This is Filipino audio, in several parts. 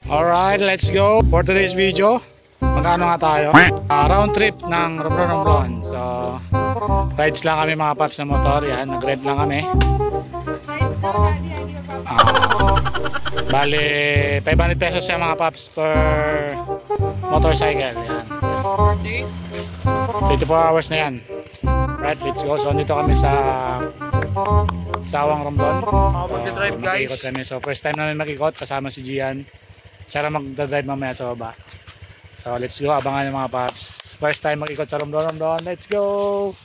Alright, let's go. For today's video, magkano nga tayo? Round trip ng Romblon. So, rides lang kami mga paps na motor. Yan, nag-ride lang kami. Bale, 500 pesos siya mga paps per motorcycle. Yan. 24 hours na yan. Right, let's go. So, dito kami sa Sawang Romblon. Mag-drive guys. Mag-ikot kami. So, first time namin mag-ikot kasama si Gian. Siya lang mag-drive mamaya sa baba. So, let's go. Abangan yung mga paps. First time mag-ikot sa Romblon. Let's go!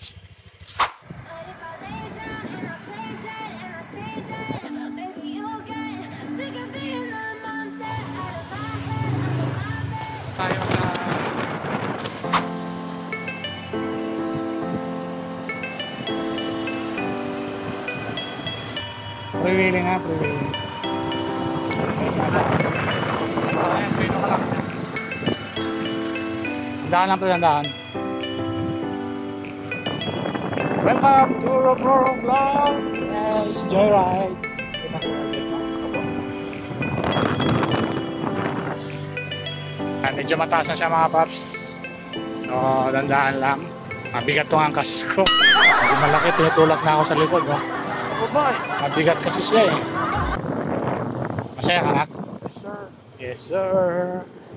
Tayo sa freewheeling nga, freewheeling. Ayan, pino ka lang. Handaan lang po, handaan. Welcome to Romblon Vlog! Yes, joyride! Medyo mataas na siya mga paps. So, dandaan lang. Mabigat itong angkas ko. Hindi malaki, tinutulak na ako sa likod. No? Mabigat kasi siya eh. Masaya ka na? Yes sir. Yes sir.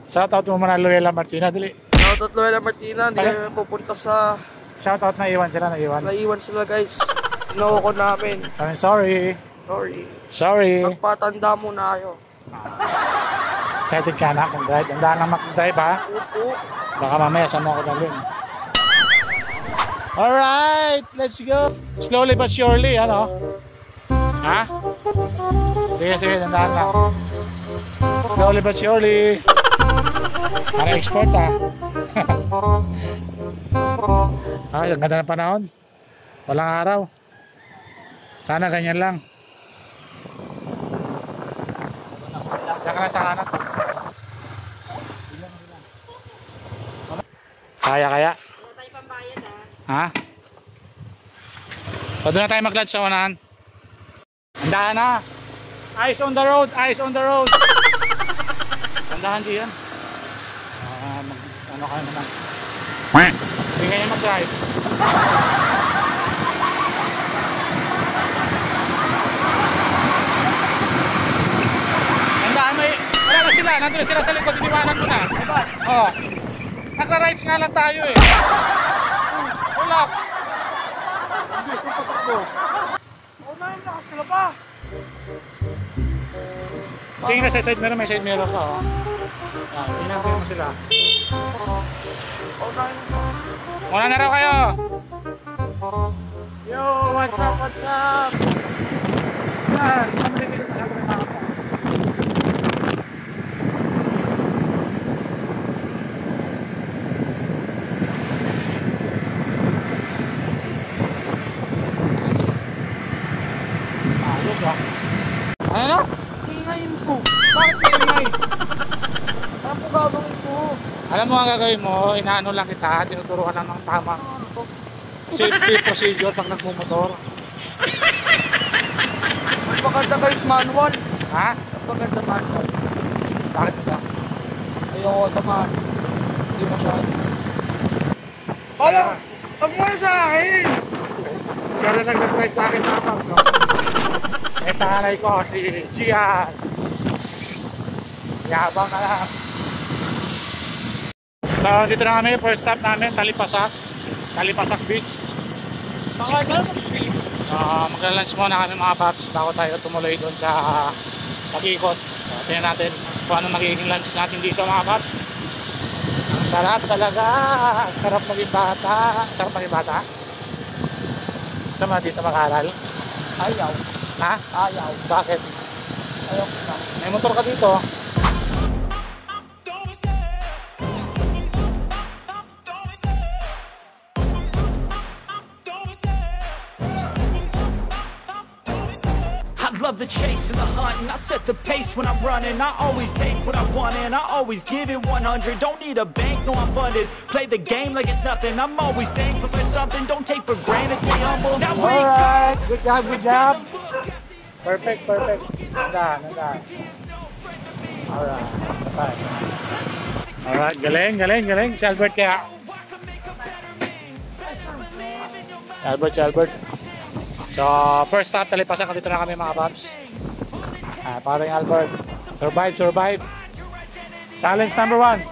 Shoutout mo muna Luella Martina, dali. Shoutout Luella Martina, hindi kami pupunta sa... Shoutout, naiwan sila, naiwan. Naiwan sila guys. Inuoko namin. Sorry. Sorry. Magpatanda muna kayo. Excited ka na kung drive. Dandaan lang mag-drive ha. Opo. Baka mamaya saan mo ako dalhin. Alright, let's go. Slowly but surely, ano? Ha? Sige, dandaan lang. Slowly but surely. Para export ha. Ay, ang ganda ng panahon. Walang araw. Sana ganyan lang. Diyan ka lang sa kanan. Kaya. Wala tayo pambayad ha. So doon na tayo mag-clutch sa unahan. Andahan na. Eyes on the road, eyes on the road. Andahan diyan. Ano kayo naman. Hindi kanya mag-drive. Andahan mo eh. Wala na sila, nandun na sila sa likod. Iniwanan mo na. Oo. Nagra-rides nga lang tayo eh. Relax. Hindi, super takbo. Unahin na sila pa. Tingin na sa side mirror, may side mirror ka oh. Tingnan ko mo sila. Unahin na. Muna na raw kayo. Yo, what's up? Yan, kami dito na kami mga pa. Ano na? Ingayin mo. Bakit ingay? Ano po gagawin ko? Alam mo ang gagawin mo, inaano lang kita, tinuturuan lang ng tama. Safety procedure pag nagmumotor. Mas maganda guys manual. Ha? Mas maganda manual. Bakit ba? Ayoko sa manual. Hindi masyado. Hala! Huwag mo sa akin! Siya na nag-drive sa akin mga paps. Eh, tanay ko si Gian. Yabang ka lang. So, dito na kami. First stop namin, Talipasak Beach. Magla-lunch muna kami mga paps bago tayo tumuloy doon sa pag-ikot. So, tingnan natin kung ano magiging lunch natin dito mga paps. Ang sarap talaga. Ang sarap maging bata. Sarap maging bata. Gusto mo dito mag-aral? Ayaw. Ha? Ayaw. Bakit? Ayaw ko na. May motor ka dito. I love the chase and the hunt, and I set the pace when I'm running. I always take what I want and I always give it 100. Don't need a bank, no I'm funded. Play the game like it's nothing. I'm always thankful for something. Don't take for granted, stay humble. Now wake up. Good job. Perfect. Nandahan. Alright. Alright, galing. Si Albert kaya. Si Albert. So, first stop, talipasan ko dito na kami mga paps. Parang Albert. Survive. Challenge number 1.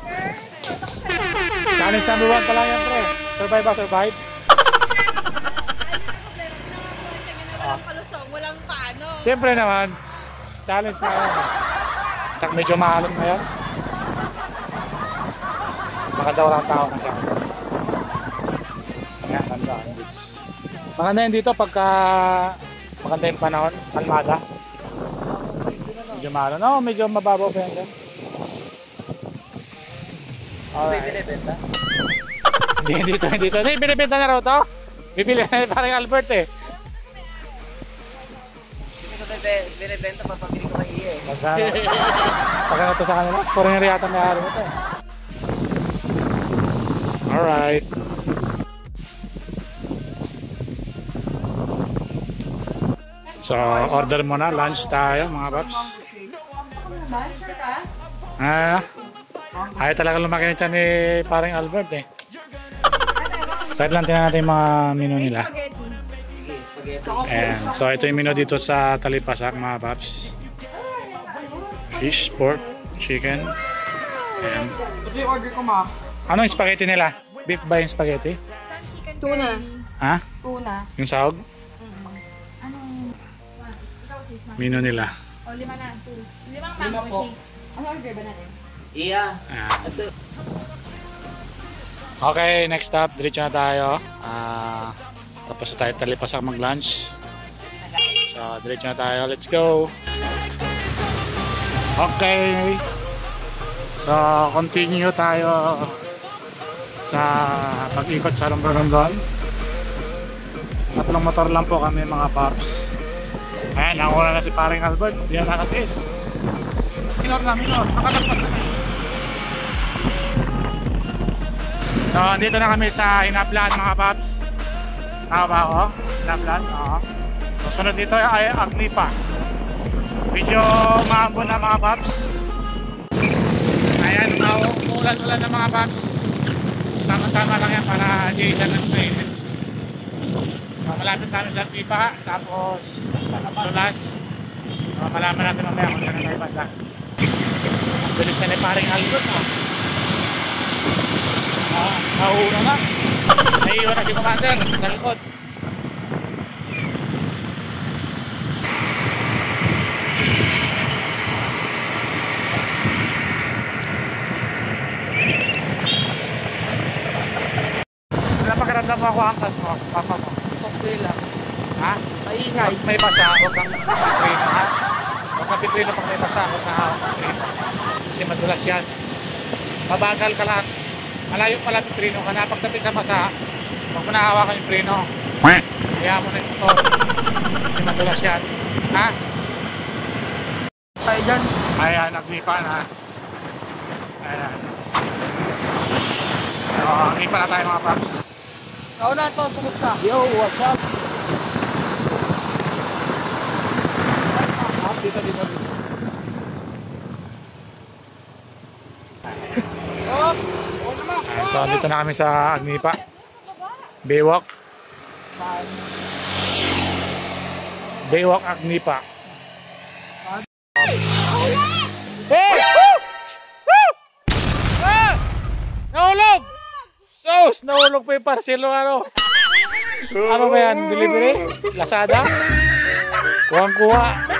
Challenge number 1 pala yan, pre. Survive. Walang paano. Siyempre naman. Challenge na yan. Tsak medyo mahalong na yan. Baka daw lang tao na siya. Ayan, tanda. Maganda yun dito pagka maganda yung panahon, kalmada. Medyo mahalong. No, medyo mababaw pa yan dyan. Alright. Hindi dito. Hindi, binibenta na raw to. Bibili na parang Albert eh. Binibenta pa pag hindi ko mahiya eh. Pagka to sa kanila, foreigner yata may ari ito eh. Alright. So, order muna, lunch tayo mga paps. Ayaw talaga lumaki na siya ni parang Albert eh. Side lang tingnan natin yung mga menu nila. Ayan. So ito yung menu dito sa Talipasak mga paps. Fish, pork, chicken. Ayan. Ito yung order ko ma. Anong spaghetti nila? Beef ba yung spaghetti? Tuna. Ha? Tuna. Yung sahog? Menu nila. O, 5 na. 5 mango shake. Ano order ba natin? Iya. Ayan. Okay, next stop. Diretso na tayo. Tapos na tayo Talipasak mag-lunch. So, diretso na tayo. Let's go! Okay. So, continue tayo sa pag-ikot sa Romblon. Tatlong motor lang po kami mga paps. Ayan, nakuna na si paring Albert. Diyan nakatis. Minor. Nakalagpas na. So, dito na kami sa Inaplan mga paps. Tama ba ako? Inaplan? Oo. So, sunod dito ay Agnipa. Medyo maambon na mga paps. Ayan, umuulan-ulan na mga paps. Tama-tama lang yan para di siya nag-train. Malapit namin sa Agnipa. Tapos, Tulas. Malaman natin mamaya kung saan na tayo banda. Ang bilis na ni paring Albert. Nauuna na. Naiiwan na si Commander sa likod. Napakaramdam mo ako angkas mo, papa mo. Okay lang. Ha? Maingay. May basa, huwag kang piprino ha. Huwag kang piprino pag may basa, huwag kang piprino. Kasi madulas yan. Mabagal ka lang. Malayo pala yung preno ka na. Pagdating sa masa, huwag mo nahawakan yung preno. Kaya mo na yung motor. Kasi madulas yan. Ha? Tayo dyan. Ayan, Agnipa na. Ayan. So, Agnipa na tayo mga paps. Nauna to, sumunod ka. Yo, what's up? Dito. So, dito na kami sa Agnipa. Baywalk Agnipa. Hey! Woo! Woo! Nahulog! Sos! Nahulog pa yung parcelo ano? Ano ba yan? Delivery? Lazada? Kuwang-kuha.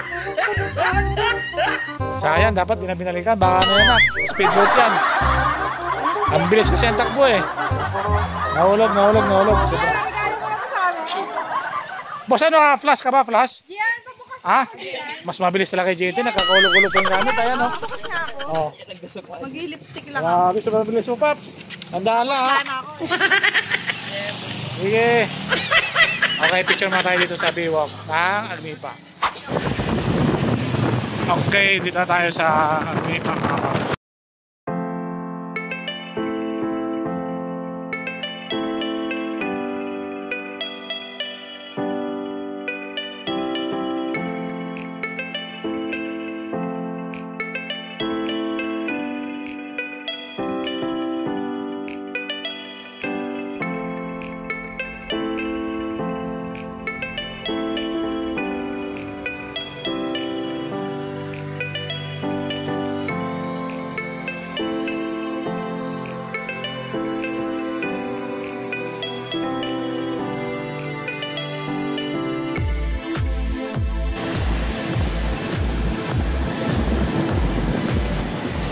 Sayang, dapat di na binalikan. Baka ano yan speedboat yan. Ang bilis kasi ang takbo eh. Nahulog. Boss, ano ka? Flash ka ba? Flash? Yan, pabukas Ha? Mas mabilis talaga kay JT. Nakakaulog-ulog pa yung gamit. Ayan o. Oh. Mag-lipstick lang. Grabe, sa mabilis mo, Paps. Tandaan lang ha. Sana ako. Sige. Okay, picture mo tayo dito sa Baywalk ng Agnipa. Okay, dito na tayo sa Agnipa mga Paps.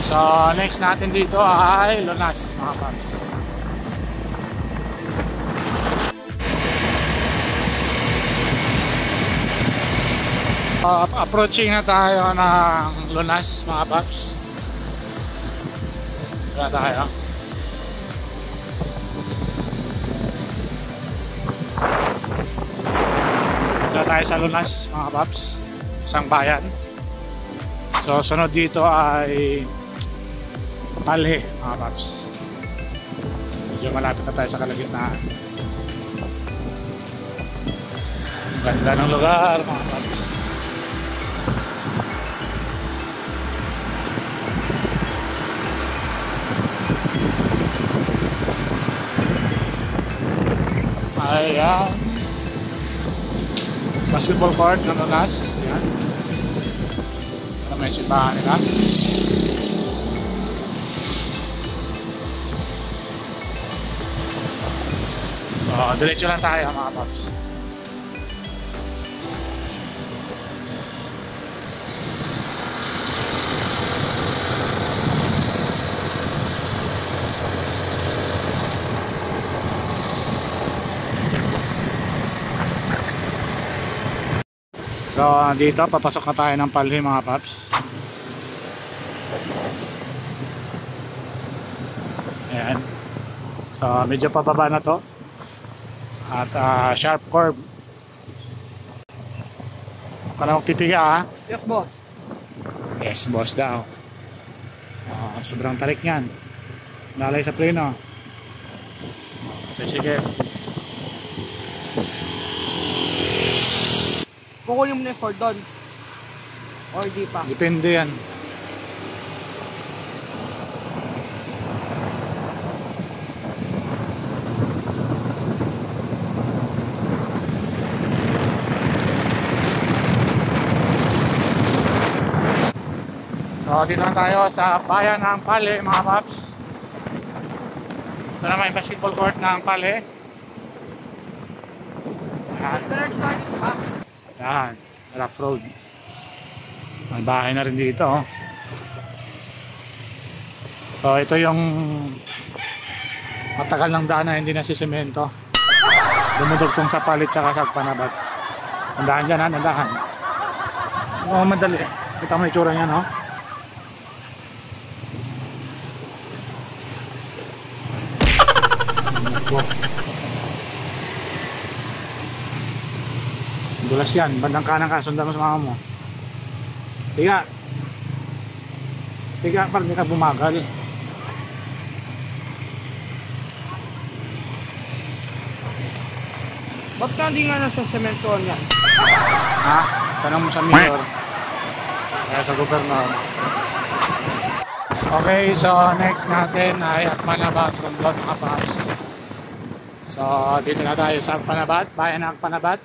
So next natin dito ay Lunas mga paps. Approaching na tayo ng Lunas mga paps. Wala tayo. Wala tayo sa Lunas mga paps. Isang bayan. So sunod dito ay Palhe mga paps. Medyo malapit na tayo sa kalagitnaan. Ganda ng lugar mga paps. Ayan. Basketball court ng Lunas. Ayan. Ito may simbahan nila. So, diretso lang tayo mga paps. So dito papasok na tayo ng Palhe mga paps. Ayan. So medyo pababa na to. At sharp curve. Kala mo pipiga ha? Yes, boss. Yes boss daw. Sobrang tarik yan. Nalay sa preno. Okay, sige. Kukunin mo na yung Ford doon. Or di pa. Depende yan. So dito na tayo sa bayan ng Palhe mga paps. Ito naman yung basketball court ng Palhe. Yan, rough road. May bahay na rin dito oh. So ito yung matagal ng daan na hindi na sisemento. Dumudugtong sa Palit tsaka sa Panabat. Nandahan dyan ha, nandahan. Oo, madali. Kita mo yung itsura niya no. Dulas yan, bandang kanan ka, sundan mo sa mama mo. Tiga. Tiga, parang hindi ka bumagal. Ba't ka hindi nga nasa sementoan yan? Ha? Tanong mo sa mayor. Kaya sa gobernador. Okay, so next natin ay Akpanabat, Romblon, mga paps. So dito na tayo sa Akpanabat, bayan ng Akpanabat.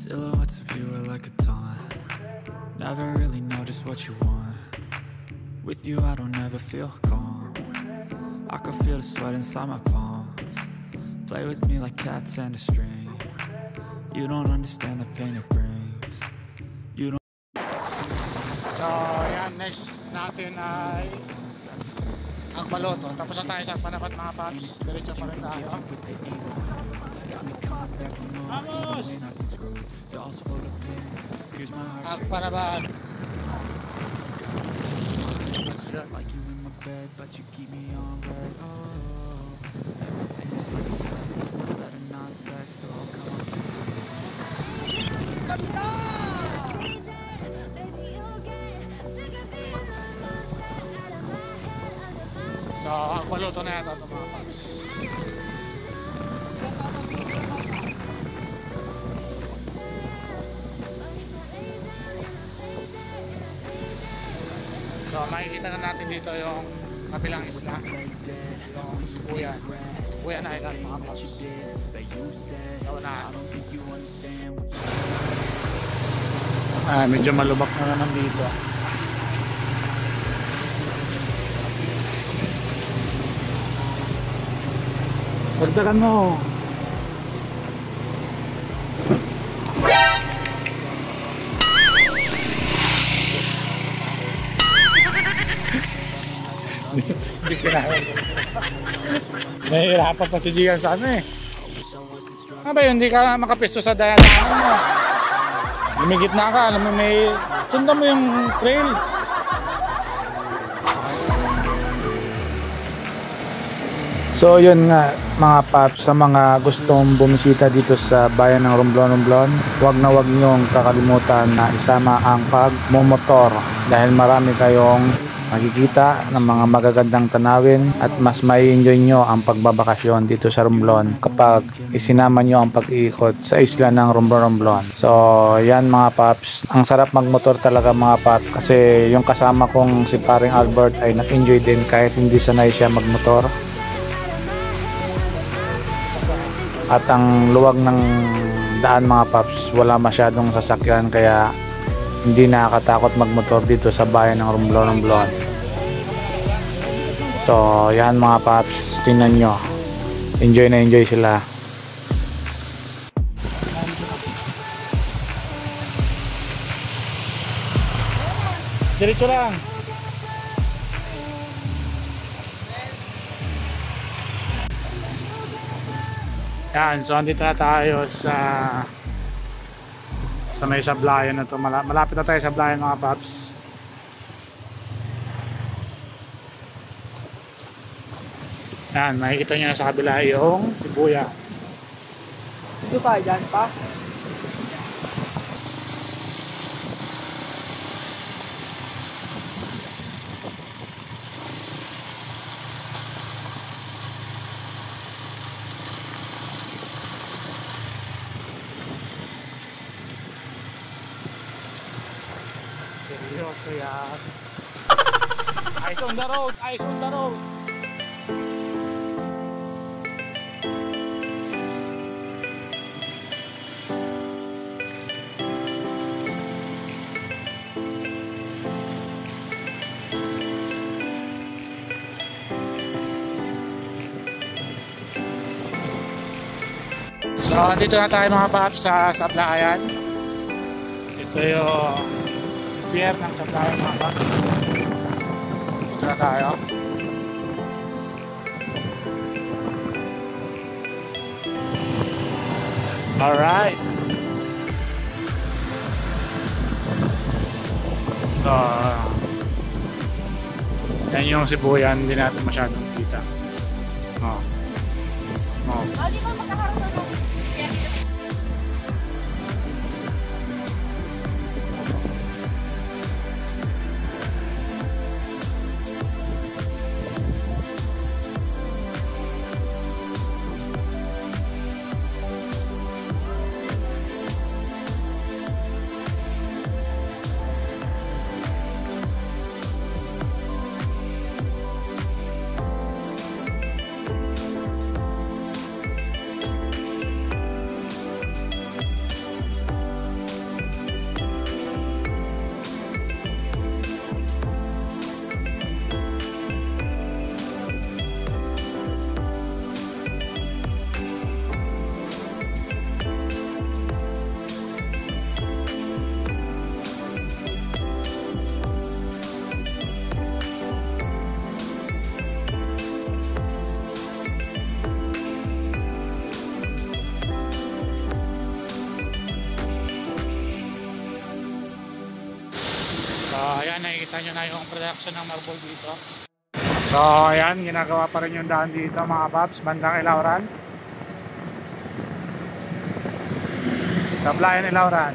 Silhouettes of you are like a taunt. Never really know just what you want. With you I don't ever feel calm. I can feel the sweat inside my palms. Play with me like cats and a string. You don't understand the pain it brings. You don't. So yan, next natin ay ang Baloto. Tapos na tayo sa Akpanabat mga paps. Diretso pa rin tayo. Vamos! Akpanabat. Like you in my bed, but you keep me on red. Oh, everything is like a text. I better not text or I'll come up this. So, ang Baloto na yata ito mga paps. So makikita na natin dito yung kabilang isla. Yung Sibuyan. Sibuyan Island mga paps. Sa unahan. Medyo malubak na naman dito. Pagdagan mo. Hindi kinahal. Nahihirapan pa si Gian sa ano eh. Ano ba yun? Hindi ka makapisto sa dayaan mo. Lumigit na ka. Alam mo may... Sundan mo yung trail. So yun nga mga paps, sa mga gustong bumisita dito sa bayan ng Romblon, huwag na huwag nyong kakalimutan na isama ang pagmumotor dahil marami kayong makikita ng mga magagandang tanawin at mas mai-enjoy nyo ang pagbabakasyon dito sa Romblon kapag isinama nyo ang pag-iikot sa isla ng Romblon. So yan mga paps, ang sarap magmotor talaga mga paps kasi yung kasama kong si paring Albert ay nag-enjoy din kahit hindi sanay siya magmotor. At ang luwag ng daan mga paps, wala masyadong sasakyan kaya hindi nakakatakot magmotor dito sa bayan ng Romblon. So yan mga paps, tingnan nyo, enjoy na enjoy sila. Diretso lang. Yan, so andito na tayo sa may sablayan na to. Malapit na tayo sa sablayan mga paps. Yan, makikita nyo na sa kabila yung Sibuyan. Dito pa, dyan pa. Seryoso yan. Eyes on the road, eyes on the road. So, dito na tayo mga paps sa sablayan. Ito yung pier ng sablayan mga paps. Dito na tayo. Alright. So, yan yung Sibuyan. Hindi natin masyadong kita. Oh. Oh. Di ba magkakaroon na ng ayan, nakikita nyo na yung production ng marble dito. So ayan, ginagawa pa rin yung daan dito mga paps, bandang Ilauran. Sablayan Ilauran.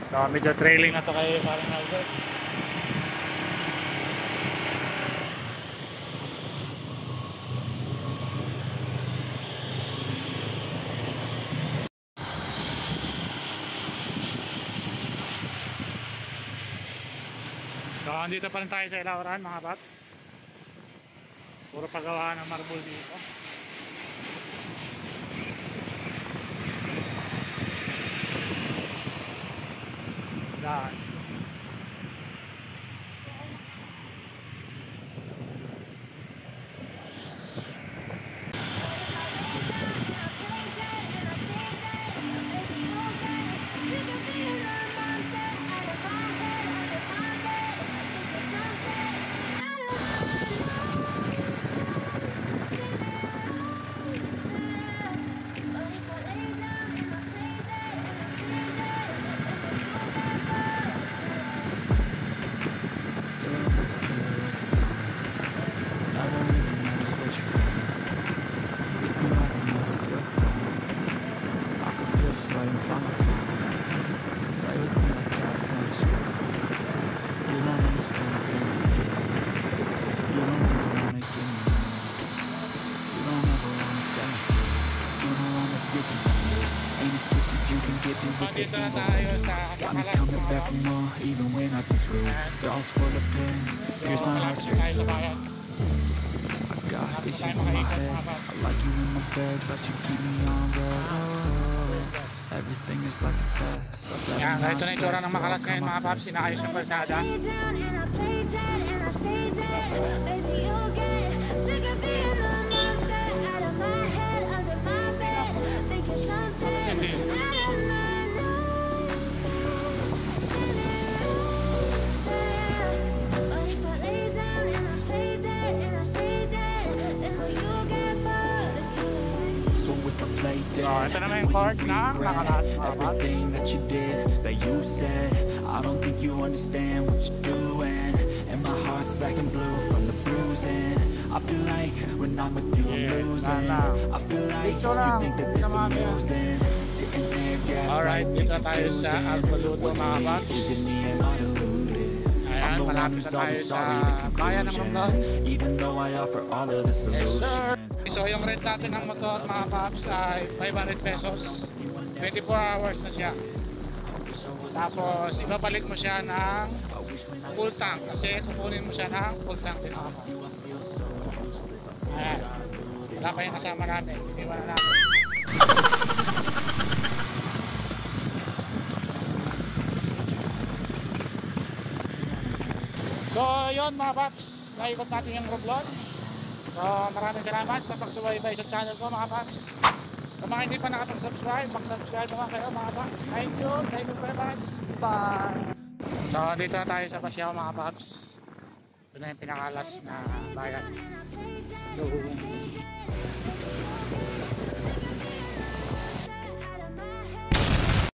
So medyo trailing na to kay parang Albert. So andito pa rin tayo sa Ilauran mga paps. Puro pagawa ng marble dito. Daan. Dito na tayo sa Makalas, mga paps. Even when I've been screwed, dolls full of pins. Here's my heart straight. Tayo sa bayan. I got issues in my head. I like you in my bed, but you keep me on red. Oh, everything is like a test. Yan, ganito na itsura ng Makalas ngayon mga paps. Sinakayos ng kalsada. So, ito naman yung court na Makalas, mga paps. Everything that you did, that you said, I don't think you understand what you're doing. And my heart's black and blue from the bruising. I feel like when I'm with you I'm losing. I feel like you think that this amusing. Sitting there Alright, gaslighting, dito tayo sa Albaluto, mga paps. Is it me, am I deluded? Ayan, I'm the one malapit who's na tayo always sa sorry, the bayan ng conclusion. Romblon. Even though I offer all of the Yes, sir. solutions. So, yung rent natin ng motor, mga paps, ay 500 pesos. 24 hours na siya. Tapos, ibabalik mo siya ng full tank. Kasi kukunin mo siya ng full tank din, mga paps. Ayan. Wala pa yung kasama namin. Iniwan na natin. So, yun mga paps. Naikot natin yung Romblon. So, maraming salamat sa pagsubaybay sa channel ko, mga paps. Sa mga hindi pa nakapag-subscribe, mag-subscribe naman kayo, mga paps. Thank you very much. Bye! So, dito na tayo sa Pasyaw, mga paps. Ito na yung pinakalas na bayan. So,